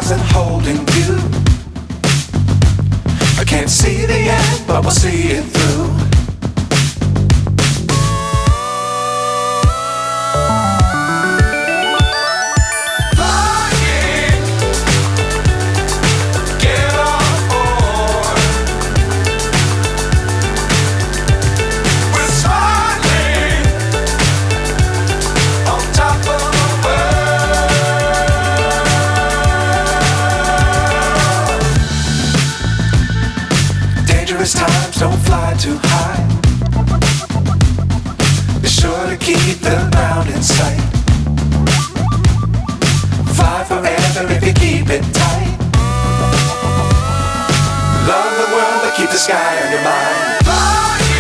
stars and holding you. I can't see the end, but we'll see it through. Times don't fly too high. Be sure to keep the ground in sight. Fly forever if you keep it tight. Love the world but keep the sky on your mind.